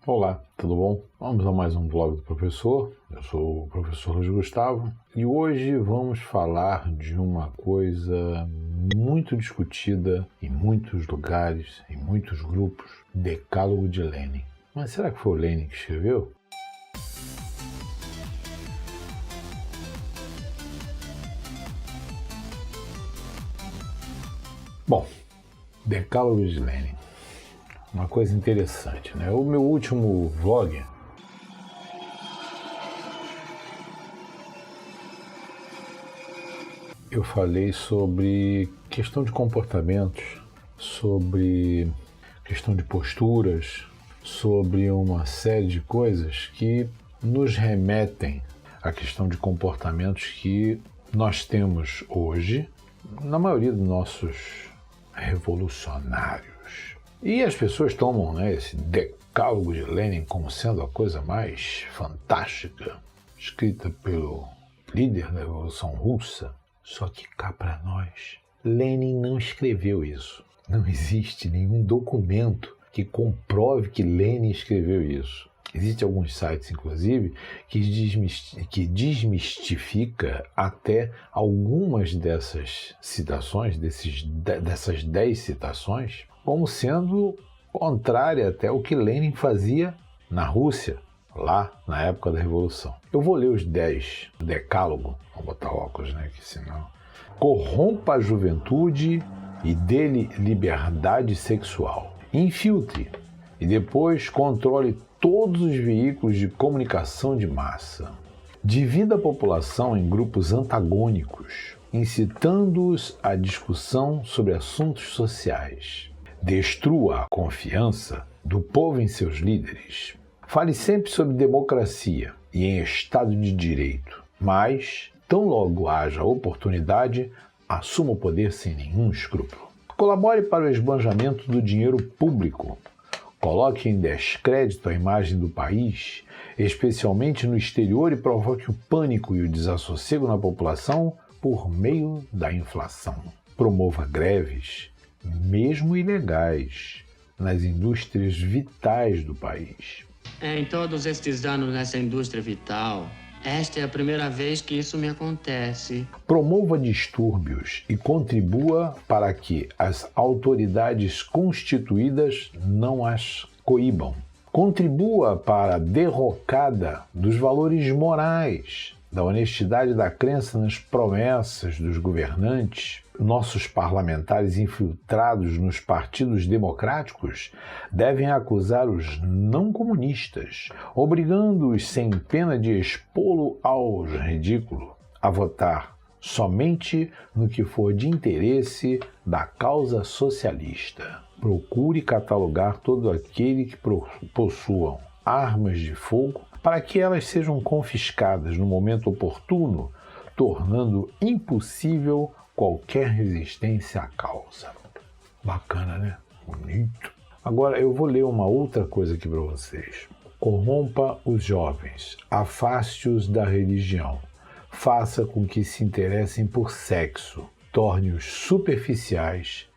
Olá, tudo bom? Vamos a mais um vlog do professor. Eu sou o professor Luiz Gustavo e hoje vamos falar de uma coisa muito discutida em muitos lugares, em muitos grupos: Decálogo de Lenin. Mas será que foi o Lenin que escreveu? Bom, Decálogo de Lenin. Uma coisa interessante, né? O meu último vlog eu falei sobre questão de comportamentos, sobre questão de posturas, sobre uma série de coisas que nos remetem à questão de comportamentos que nós temos hoje na maioria dos nossos revolucionários. E as pessoas tomam, esse Decálogo de Lenin como sendo a coisa mais fantástica, escrita pelo líder da Revolução Russa. Só que cá para nós, Lenin não escreveu isso. Não existe nenhum documento que comprove que Lenin escreveu isso. Existem alguns sites, inclusive, que desmistifica até algumas dessas citações, dessas 10 citações, como sendo contrária até ao que Lenin fazia na Rússia, lá na época da Revolução. Eu vou ler os 10 do Decálogo. Vou botar óculos, que senão... Corrompa a juventude e dê-lhe liberdade sexual. Infiltre e depois controle todos os veículos de comunicação de massa. Divida a população em grupos antagônicos, incitando-os à discussão sobre assuntos sociais. Destrua a confiança do povo em seus líderes. Fale sempre sobre democracia e em Estado de Direito, mas, tão logo haja oportunidade, assuma o poder sem nenhum escrúpulo. Colabore para o esbanjamento do dinheiro público. Coloque em descrédito a imagem do país, especialmente no exterior, e provoque o pânico e o desassossego na população por meio da inflação. Promova greves, mesmo ilegais, nas indústrias vitais do país. Em todos estes anos nessa indústria vital, esta é a primeira vez que isso me acontece. Promova distúrbios e contribua para que as autoridades constituídas não as coíbam. Contribua para a derrocada dos valores morais, da honestidade e da crença nas promessas dos governantes. Nossos parlamentares infiltrados nos partidos democráticos devem acusar os não comunistas, obrigando-os sem pena de expô-lo ao ridículo, a votar somente no que for de interesse da causa socialista. Procure catalogar todo aquele que possuam armas de fogo para que elas sejam confiscadas no momento oportuno, tornando impossível qualquer resistência à causa. Bacana, né? Bonito. Agora eu vou ler uma outra coisa aqui para vocês. Corrompa os jovens, afaste-os da religião, faça com que se interessem por sexo, torne-os superficiais,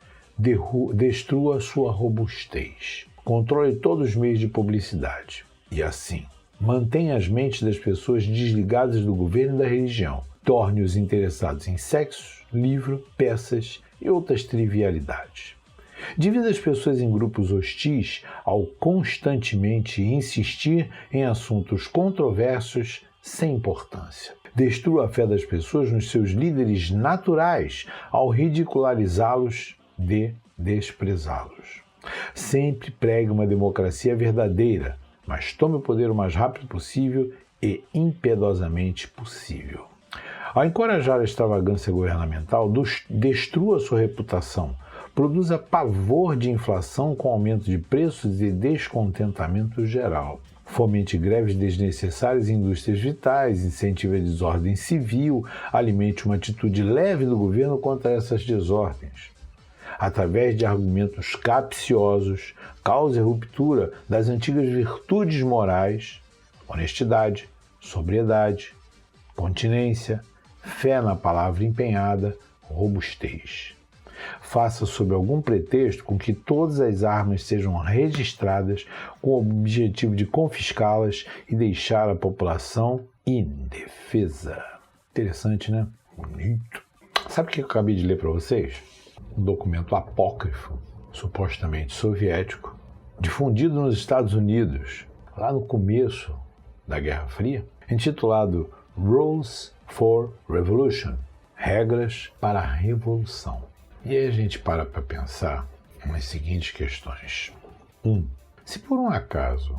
destrua sua robustez, controle todos os meios de publicidade e assim mantenha as mentes das pessoas desligadas do governo e da religião, torne-os interessados em sexo, livro, peças e outras trivialidades. Divida as pessoas em grupos hostis ao constantemente insistir em assuntos controversos sem importância. Destrua a fé das pessoas nos seus líderes naturais ao ridicularizá-los e desprezá-los. Sempre pregue uma democracia verdadeira, mas tome o poder o mais rápido possível e impiedosamente possível. Ao encorajar a extravagância governamental, destrua sua reputação, produza pavor de inflação com aumento de preços e descontentamento geral. Fomente greves desnecessárias em indústrias vitais, incentive a desordem civil, alimente uma atitude leve do governo contra essas desordens. Através de argumentos capciosos, cause a ruptura das antigas virtudes morais, honestidade, sobriedade, continência, fé na palavra empenhada, robustez. Faça sob algum pretexto com que todas as armas sejam registradas com o objetivo de confiscá-las e deixar a população indefesa. Interessante, né? Bonito. Sabe o que eu acabei de ler para vocês? Um documento apócrifo, supostamente soviético, difundido nos Estados Unidos, lá no começo da Guerra Fria, intitulado Rules for Revolution, Regras para a Revolução. E aí a gente para pensar nas seguintes questões. 1. Se por um acaso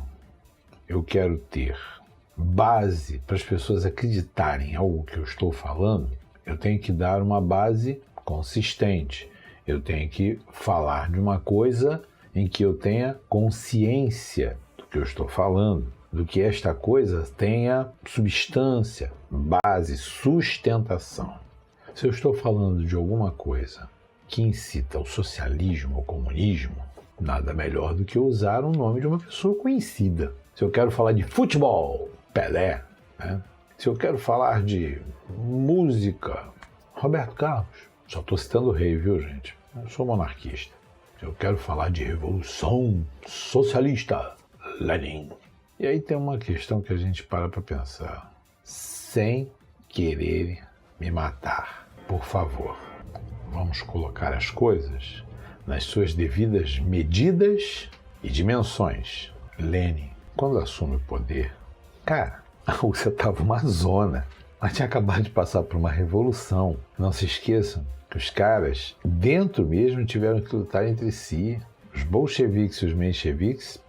eu quero ter base para as pessoas acreditarem em algo que eu estou falando, eu tenho que dar uma base consistente. Eu tenho que falar de uma coisa em que eu tenha consciência do que eu estou falando, do que esta coisa tenha substância, base, sustentação. Se eu estou falando de alguma coisa que incita o socialismo ou comunismo, nada melhor do que usar o nome de uma pessoa conhecida. Se eu quero falar de futebol, Pelé, né? Se eu quero falar de música, Roberto Carlos. Só estou citando o rei, viu, gente? Eu sou monarquista. Se eu quero falar de revolução socialista, Lenin. E aí tem uma questão que a gente para pensar. Sem querer me matar, por favor, vamos colocar as coisas nas suas devidas medidas e dimensões. Lenin, quando assume o poder, cara, a Rússia estava uma zona. Ela tinha acabado de passar por uma revolução. Não se esqueçam que os caras, dentro mesmo, tiveram que lutar entre si. Os bolcheviques e os mencheviques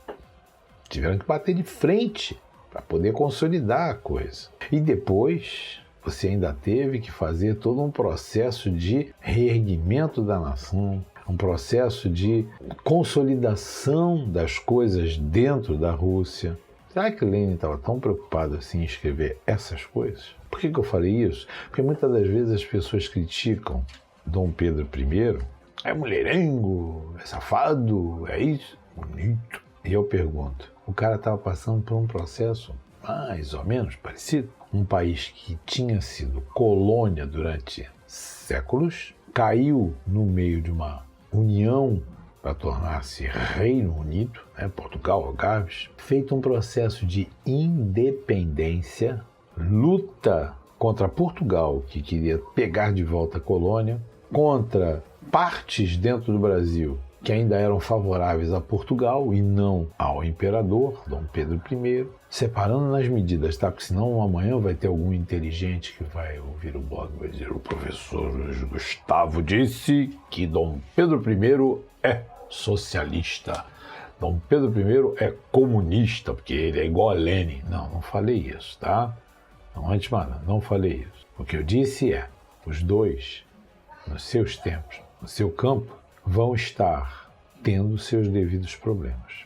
tiveram que bater de frente para poder consolidar a coisa. E depois, você ainda teve que fazer todo um processo de reerguimento da nação, um processo de consolidação das coisas dentro da Rússia. Será que Lenin estava tão preocupado assim em escrever essas coisas? Por que eu falei isso? Porque muitas das vezes as pessoas criticam Dom Pedro I. É mulherengo, é safado, é isso, bonito. E eu pergunto, o cara estava passando por um processo mais ou menos parecido? Um país que tinha sido colônia durante séculos, caiu no meio de uma união para tornar-se Reino Unido, né, Portugal, Algarves, feito um processo de independência, luta contra Portugal, que queria pegar de volta a colônia, contra partes dentro do Brasil que ainda eram favoráveis a Portugal e não ao imperador, Dom Pedro I, separando nas medidas, tá? Porque senão amanhã vai ter algum inteligente que vai ouvir o blog e vai dizer: o professor Gustavo disse que Dom Pedro I é socialista. Dom Pedro I é comunista, porque ele é igual a Lenin. Não, não falei isso, tá? Não, antes, mano, não falei isso. O que eu disse é, os dois, nos seus tempos, no seu campo, vão estar tendo seus devidos problemas.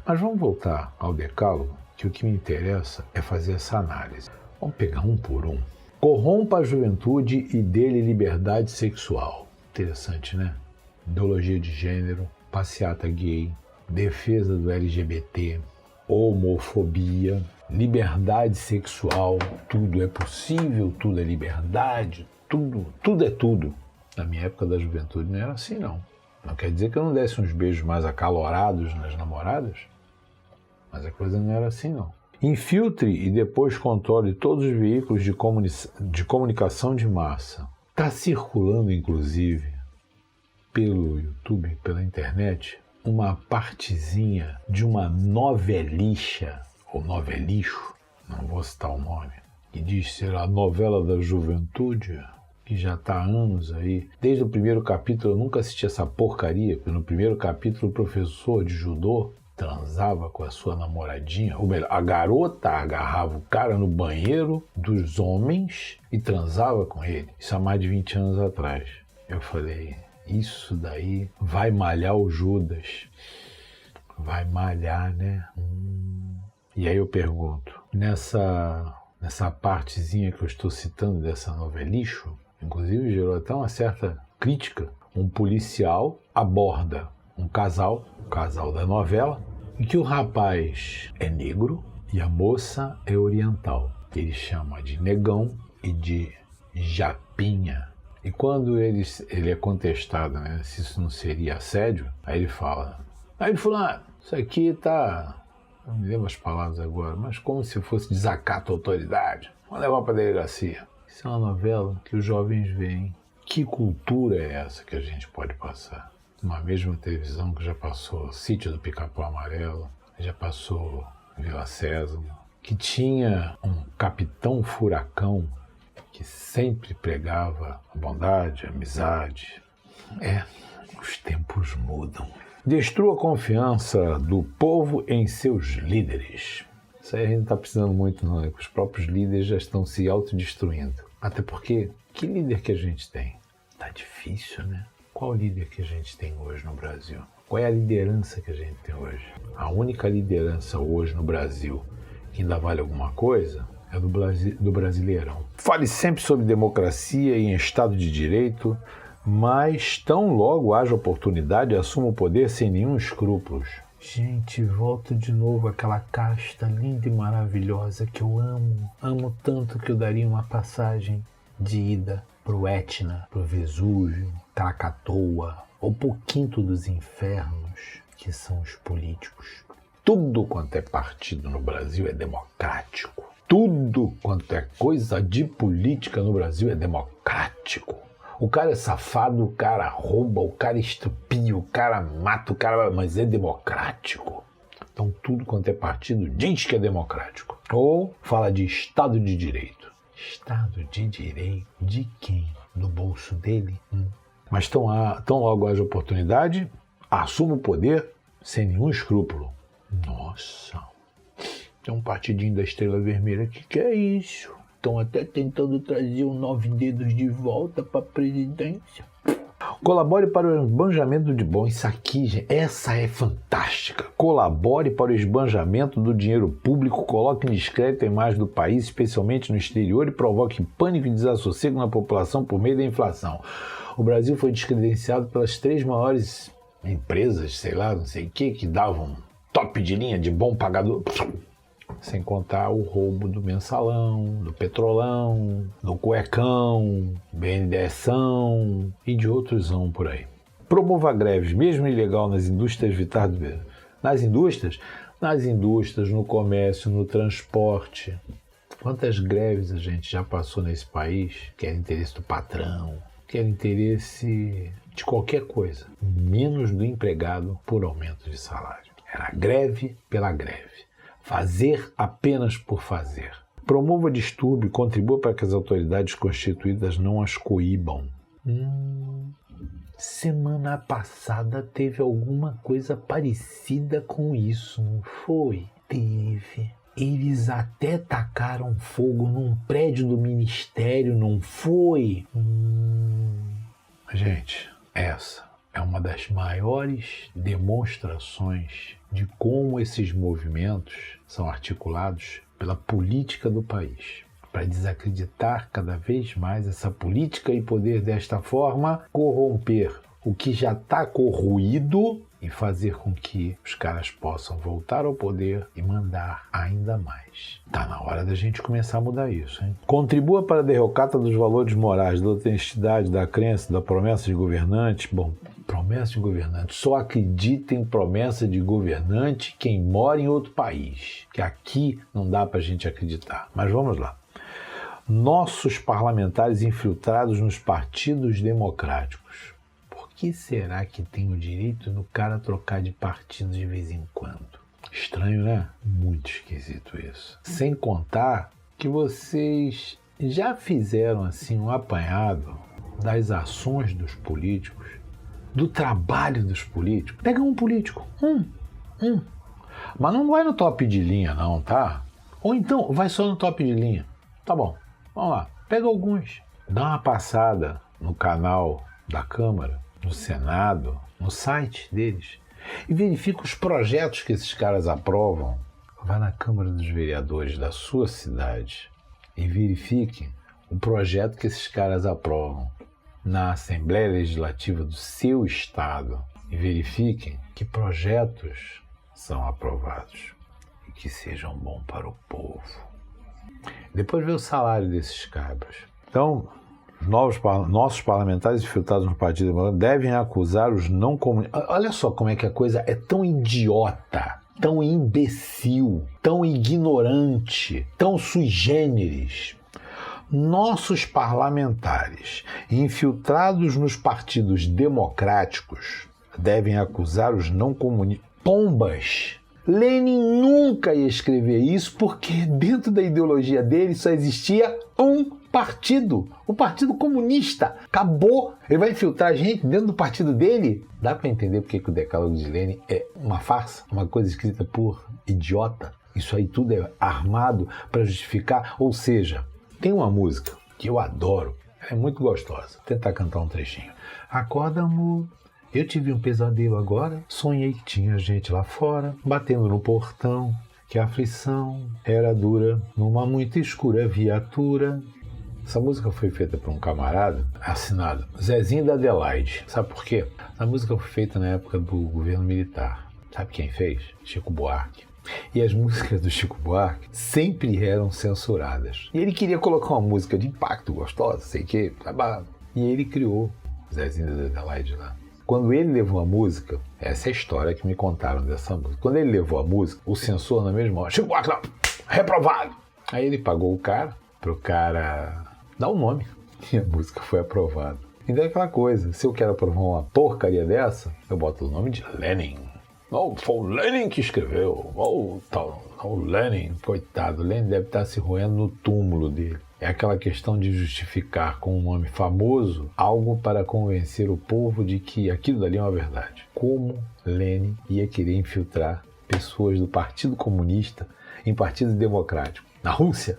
Mas vamos voltar ao Decálogo, que o que me interessa é fazer essa análise. Vamos pegar um por um. Corrompa a juventude e dê-lhe liberdade sexual. Interessante, né? Ideologia de gênero, passeata gay, defesa do LGBT, homofobia, liberdade sexual, tudo é possível, tudo é liberdade, tudo é tudo. Na minha época da juventude não era assim, não. Não quer dizer que eu não desse uns beijos mais acalorados nas namoradas, mas a coisa não era assim, não. Infiltre e depois controle todos os veículos de comunicação de massa. Está circulando, inclusive, pelo YouTube, pela internet, uma partezinha de uma novelicha, ou novelixo, não vou citar o nome, que diz ser a novela da juventude, que já está há anos aí. Desde o primeiro capítulo eu nunca assisti essa porcaria, porque no primeiro capítulo o professor de judô transava com a sua namoradinha, ou melhor, a garota agarrava o cara no banheiro dos homens e transava com ele. Isso há mais de 20 anos atrás. Eu falei, isso daí vai malhar o Judas. Vai malhar, né? E aí eu pergunto, nessa partezinha que eu estou citando dessa novelixo, inclusive gerou até uma certa crítica, um policial aborda um casal da novela, em que o rapaz é negro e a moça é oriental. Ele chama de negão e de japinha. E quando ele é contestado, né, se isso não seria assédio, aí ele fala, fulano, isso aqui tá, não me lembro as palavras agora, mas como se fosse desacato à autoridade, vamos levar para a delegacia. Isso é uma novela que os jovens veem. Que cultura é essa que a gente pode passar? Uma mesma televisão que já passou Sítio do Pica-Pau Amarelo, já passou Vila Sésamo, que tinha um capitão furacão que sempre pregava a bondade, a amizade. Os tempos mudam. Destrua a confiança do povo em seus líderes. Isso aí a gente não está precisando muito não, os próprios líderes já estão se autodestruindo. Até porque, que líder que a gente tem? Tá difícil, né? Qual líder que a gente tem hoje no Brasil? Qual é a liderança que a gente tem hoje? A única liderança hoje no Brasil que ainda vale alguma coisa é do Brasileirão. Fale sempre sobre democracia e em Estado de Direito, mas tão logo haja oportunidade, assuma o poder sem nenhum escrúpulos. Gente, volta de novo àquela casta linda e maravilhosa que eu amo. Amo tanto que eu daria uma passagem de ida pro Etna, pro Vesúvio, Krakatoa, ou pro Quinto dos Infernos, que são os políticos. Tudo quanto é partido no Brasil é democrático. Tudo quanto é coisa de política no Brasil é democrático. O cara é safado, o cara rouba, o cara estupia, o cara mata, o cara... mas é democrático. Então tudo quanto é partido diz que é democrático. Ou fala de Estado de Direito. Estado de Direito de quem? Do bolso dele? Mas tão logo haja oportunidade, assuma o poder sem nenhum escrúpulo. Nossa, tem um partidinho da Estrela Vermelha que é isso. Estão até tentando trazer o 9 Dedos de volta para a presidência. Colabore para o esbanjamento de... Bom, isso aqui, gente, essa é fantástica. Colabore para o esbanjamento do dinheiro público, coloque em descrédito a imagem do país, especialmente no exterior, e provoque pânico e desassossego na população por meio da inflação. O Brasil foi descredenciado pelas 3 maiores empresas, sei lá, não sei o que davam top de linha de bom pagador. Sem contar o roubo do mensalão, do petrolão, do cuecão, BNDESão e de outros por aí. Promova greves, mesmo ilegal, nas indústrias vitais do Brasil. Nas indústrias, no comércio, no transporte. Quantas greves a gente já passou nesse país? Quer interesse do patrão, quer interesse de qualquer coisa, menos do empregado por aumento de salário. Era greve pela greve. Fazer apenas por fazer. Promova distúrbio e contribua para que as autoridades constituídas não as coíbam. Semana passada teve alguma coisa parecida com isso, não foi? Teve. Eles até tacaram fogo num prédio do ministério, não foi? Gente, essa é uma das maiores demonstrações de como esses movimentos são articulados pela política do país. Para desacreditar cada vez mais essa política e poder, desta forma, corromper o que já está corroído e fazer com que os caras possam voltar ao poder e mandar ainda mais. Tá na hora da gente começar a mudar isso, hein? Contribua para a derrocata dos valores morais, da honestidade, da crença, da promessa de governante. Bom, promessa de governante. Só acredita em promessa de governante quem mora em outro país, que aqui não dá para a gente acreditar. Mas vamos lá. Nossos parlamentares infiltrados nos partidos democráticos. Por que será que tem o direito do cara trocar de partido de vez em quando? Estranho, né? Muito esquisito isso. Sem contar que vocês já fizeram assim um apanhado das ações dos políticos, do trabalho dos políticos. Pega um político, mas não vai no top de linha não, tá? Ou então vai só no top de linha. Tá bom, vamos lá. Pega alguns. Dá uma passada no canal da Câmara, no Senado, no site deles e verifica os projetos que esses caras aprovam. Vá na Câmara dos Vereadores da sua cidade e verifique o projeto que esses caras aprovam na Assembleia Legislativa do seu estado e verifiquem que projetos são aprovados e que sejam bons para o povo. Depois vê o salário desses cabras. Então, nossos parlamentares infiltrados no Partido Democrático devem acusar os não comunistas. Olha só como é que a coisa é tão idiota, tão imbecil, tão ignorante, tão sui generis. Nossos parlamentares infiltrados nos partidos democráticos devem acusar os não comunistas. Pombas! Lenin nunca ia escrever isso porque dentro da ideologia dele só existia um partido, o Partido Comunista. Acabou. Ele vai infiltrar a gente dentro do partido dele? Dá para entender porque que o Decálogo de Lenin é uma farsa, uma coisa escrita por idiota. Isso aí tudo é armado para justificar. Ou seja, tem uma música que eu adoro, é muito gostosa. Vou tentar cantar um trechinho. Acorda, amor. Eu tive um pesadelo agora, sonhei que tinha gente lá fora, batendo no portão, que a aflição era dura, numa muito escura viatura. Essa música foi feita por um camarada, assinado Zezinho da Adelaide. Sabe por quê? Essa música foi feita na época do governo militar. Sabe quem fez? Chico Buarque. E as músicas do Chico Buarque sempre eram censuradas. E ele queria colocar uma música de impacto, gostosa, sei que, e ele criou Zezinho da Adelaide lá. Quando ele levou a música, essa é a história que me contaram dessa música. Quando ele levou a música, o censor na mesma hora, Chico Buarque, não, reprovado. Aí ele pagou o cara, pro cara dar o nome, e a música foi aprovada. Então é aquela coisa, se eu quero aprovar uma porcaria dessa, eu boto o nome de Lenin. Não, foi o Lenin que escreveu. O Lenin, coitado, o Lenin deve estar se roendo no túmulo dele. É aquela questão de justificar com um nome famoso algo para convencer o povo de que aquilo dali é uma verdade. Como Lenin ia querer infiltrar pessoas do Partido Comunista em Partido Democrático? Na Rússia?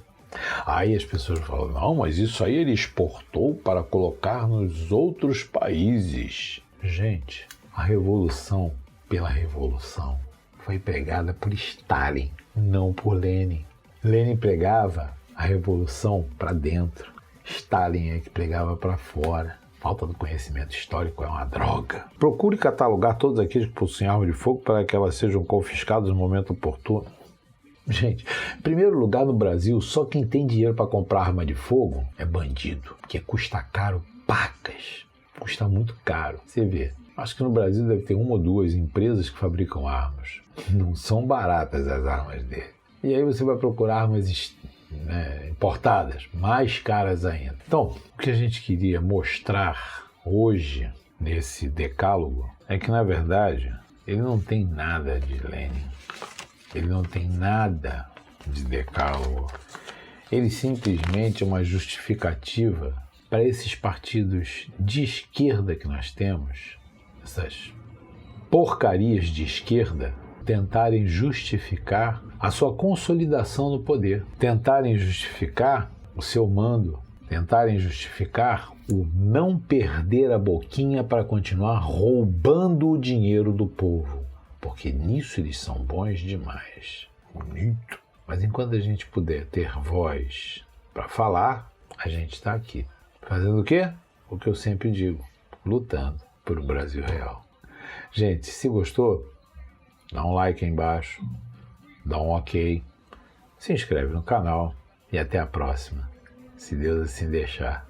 Aí as pessoas falam, não, mas isso aí ele exportou para colocar nos outros países. Gente, a revolução pela revolução foi pregada por Stalin, não por Lenin. Lenin pregava a revolução para dentro. Stalin é que pregava para fora. Falta do conhecimento histórico é uma droga. Procure catalogar todos aqueles que possuem arma de fogo para que elas sejam confiscadas no momento oportuno. Gente, em primeiro lugar, no Brasil, só quem tem dinheiro para comprar arma de fogo é bandido, porque custa caro pacas. Custa muito caro. Você vê, acho que no Brasil deve ter uma ou duas empresas que fabricam armas. Não são baratas as armas dele. E aí você vai procurar armas importadas, mais caras ainda. Então, o que a gente queria mostrar hoje nesse decálogo é que, na verdade, ele não tem nada de Lenin. Ele não tem nada de decálogo. Ele simplesmente é uma justificativa para esses partidos de esquerda que nós temos, essas porcarias de esquerda, tentarem justificar a sua consolidação no poder, tentarem justificar o seu mando, tentarem justificar o não perder a boquinha para continuar roubando o dinheiro do povo. Porque nisso eles são bons demais. Bonito. Mas enquanto a gente puder ter voz para falar, a gente está aqui. Fazendo o quê? O que eu sempre digo, lutando por um Brasil real. Gente, se gostou, dá um like aí embaixo, dá um ok, se inscreve no canal e até a próxima, se Deus assim deixar.